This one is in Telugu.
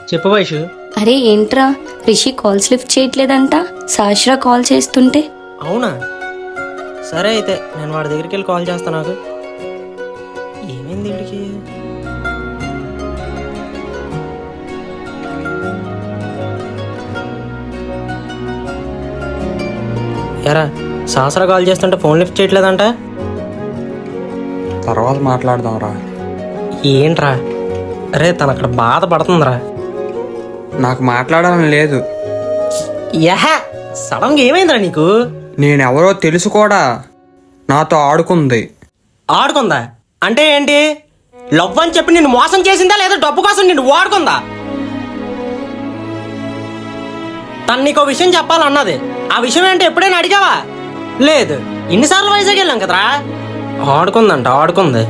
చెప్పు వైషు. అరే ఏంట్రా, రిషి కాల్స్ లిఫ్ట్ చేయట్లేదంట, సాష్రా కాల్ చేస్తుంటే. అవునా, సరే అయితే నేను వాడి దగ్గరికి వెళ్ళి కాల్ చేస్తాను. నాకు ఏమైంది వీడికి? ఎరా, సాసరా కాల్ చేస్తుంటే ఫోన్ లిఫ్ట్ చేయట్లేదంట. తర్వాత మాట్లాడదాంరా. ఏంట్రా? అరే తను అక్కడ బాధపడుతుందిరా. నాకు మాట్లాడాలని లేదు. యహ, సడన్గా ఏమైందిరా నీకు? నేనెవరో తెలుసు కూడా, నాతో ఆడుకుంది. ఆడుకుందా అంటే ఏంటి? లవ్ అని చెప్పి నిన్ను మోసం చేసిందా లేదా డబ్బు కోసం నిన్ను వాడుకుందా? తను నీకో విషయం చెప్పాలన్నది, ఆ విషయం ఏంటి ఎప్పుడైనా అడిగావా? లేదు. ఇన్నిసార్లు వైజాగ్ వెళ్ళాం కదరా. ఆడుకుందంట, ఆడుకుంది.